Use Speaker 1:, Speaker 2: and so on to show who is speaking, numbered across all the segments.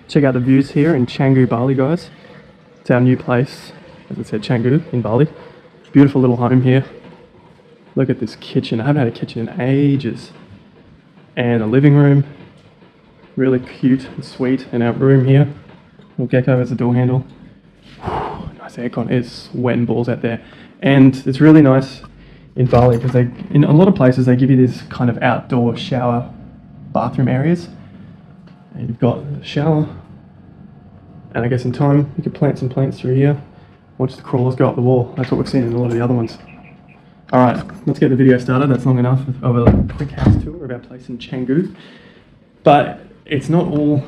Speaker 1: Check out the views here in Canggu, Bali, guys. It's our new place, as I said, Canggu in Bali. Beautiful little home here. Look at this kitchen. I haven't had a kitchen in ages. And a living room. Really cute and sweet. And our room here. Little gecko as a door handle. Nice aircon. It's sweating balls out there. And it's really nice in Bali because in a lot of places they give you this kind of outdoor shower bathroom areas. And you've got a shower. And I guess in time you could plant some plants through here. Watch the crawlers go up the wall. That's what we've seen in a lot of the other ones. Alright, let's get the video started. That's long enough of a quick house tour of our place in Canggu. But it's not all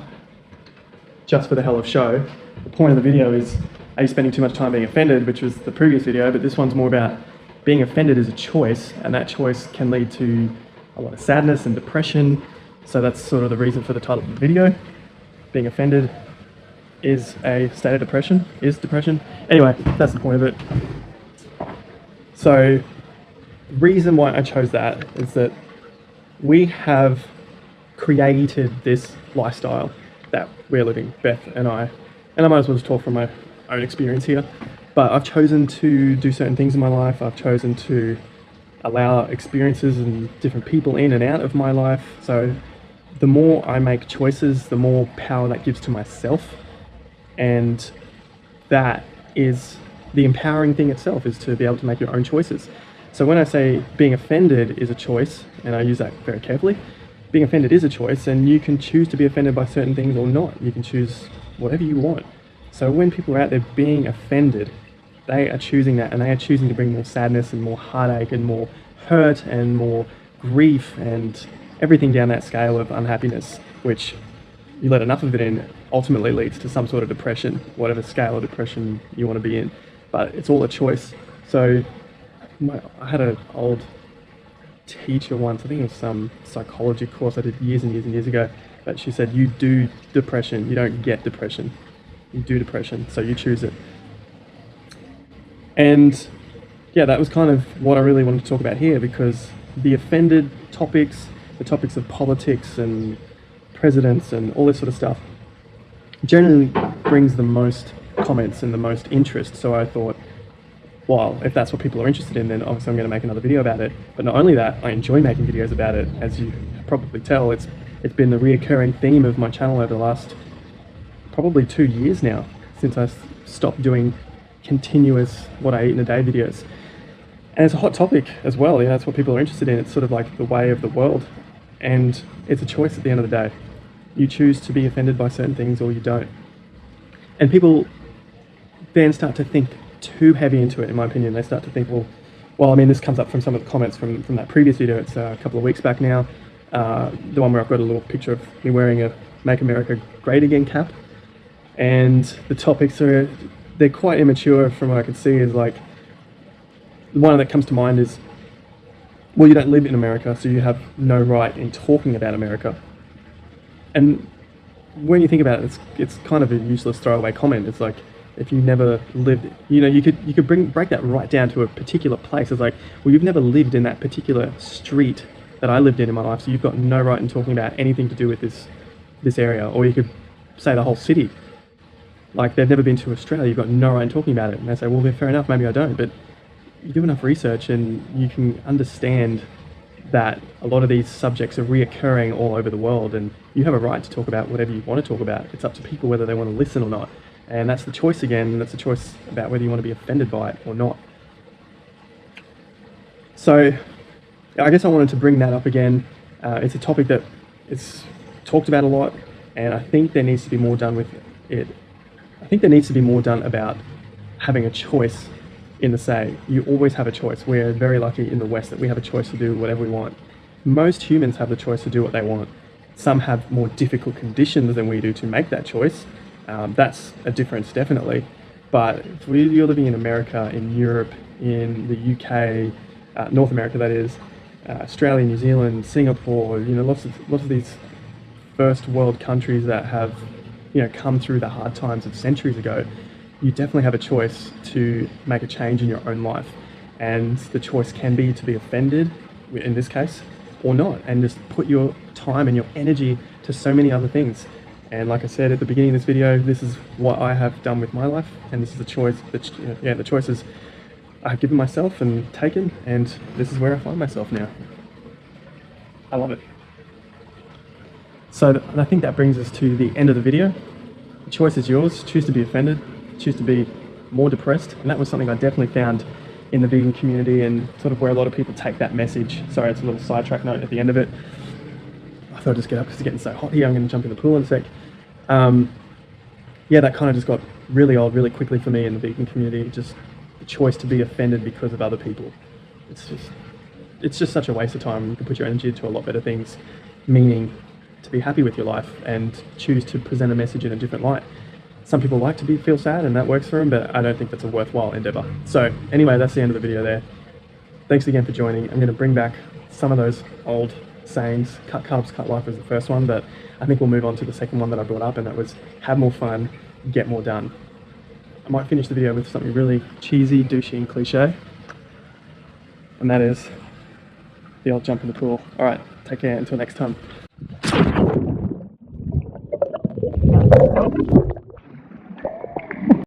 Speaker 1: just for the hell of show. The point of the video is, are you spending too much time being offended, which was the previous video, but this one's more about being offended is a choice, and that choice can lead to a lot of sadness and depression. So that's sort of the reason for the title of the video. Being offended is a state of depression, is depression. Anyway, that's the point of it. So the reason why I chose that is that we have created this lifestyle that we're living, Beth and I might as well just talk from my own experience here, but I've chosen to do certain things in my life. I've chosen to allow experiences and different people in and out of my life. So the more I make choices, the more power that gives to myself, and that is the empowering thing itself, is to be able to make your own choices. So when I say being offended is a choice, and I use that very carefully, being offended is a choice, and you can choose to be offended by certain things or not. You can choose whatever you want. So when people are out there being offended, they are choosing that, and they are choosing to bring more sadness and more heartache and more hurt and more grief and everything down that scale of unhappiness, which you let enough of it in ultimately leads to some sort of depression, whatever scale of depression you want to be in. But it's all a choice. So I had an old teacher once, I think it was some psychology course I did years and years and years ago, but she said, you do depression, you don't get depression. You do depression, so you choose it. And yeah, that was kind of what I really wanted to talk about here, because the offended topics, the topics of politics and presidents and all this sort of stuff, generally brings the most comments and the most interest. So I thought, well, if that's what people are interested in, then obviously I'm going to make another video about it. But not only that, I enjoy making videos about it. As you probably tell, it's been the reoccurring theme of my channel over the last probably 2 years now, since I stopped doing continuous what I eat in a day videos. And it's a hot topic as well. Yeah, that's what people are interested in. It's sort of like the way of the world, and it's a choice at the end of the day. You choose to be offended by certain things or you don't. And people then start to think too heavy into it, in my opinion. They start to think, well, I mean, this comes up from some of the comments from that previous video. It's a couple of weeks back now. The one where I've got a little picture of me wearing a Make America Great Again cap. And the topics they're quite immature from what I can see. Is like, the one that comes to mind is, well, you don't live in America, so you have no right in talking about America. And when you think about it, it's kind of a useless throwaway comment. It's like, if you never lived, you could break that right down to a particular place. It's like, well, you've never lived in that particular street that I lived in my life, so you've got no right in talking about anything to do with this area. Or you could say the whole city. Like, they've never been to Australia, you've got no right in talking about it. And they say, well, fair enough, maybe I don't. But you do enough research and you can understand that a lot of these subjects are reoccurring all over the world, and you have a right to talk about whatever you want to talk about. It's up to people whether they want to listen or not. And that's the choice again, and that's the choice about whether you want to be offended by it or not. So I guess I wanted to bring that up again. It's a topic that is talked about a lot, and I think there needs to be more done with it. I think there needs to be more done about having a choice in the say. You always have a choice. We're very lucky in the West that we have a choice to do whatever we want. Most humans have the choice to do what they want. Some have more difficult conditions than we do to make that choice. That's a difference, definitely. But if you're living in America, in Europe, in the UK, North America that is, Australia, New Zealand, Singapore, lots of these first world countries that have come through the hard times of centuries ago, you definitely have a choice to make a change in your own life. And the choice can be to be offended, in this case, or not, and just put your time and your energy to so many other things. And like I said at the beginning of this video, this is what I have done with my life, and this is the choice that, the choices I've given myself and taken, and this is where I find myself now. I love it. So I think that brings us to the end of the video. The choice is yours. Choose to be offended, choose to be more depressed, and that was something I definitely found in the vegan community and sort of where a lot of people take that message. Sorry, it's a little sidetrack note at the end of it. I thought I'd just get up because it's getting so hot here. I'm going to jump in the pool in a sec. Yeah, that kind of just got really old really quickly for me in the vegan community. Just the choice to be offended because of other people. It's just such a waste of time. You can put your energy into a lot better things, meaning to be happy with your life and choose to present a message in a different light. Some people like to feel sad and that works for them, but I don't think that's a worthwhile endeavor. So anyway, that's the end of the video there. Thanks again for joining. I'm going to bring back some of those old sayings. Cut carbs, cut life was the first one, but I think we'll move on to the second one that I brought up, and that was have more fun, get more done. I might finish the video with something really cheesy, douchey and cliche, and that is the old jump in the pool. All right, take care until next time.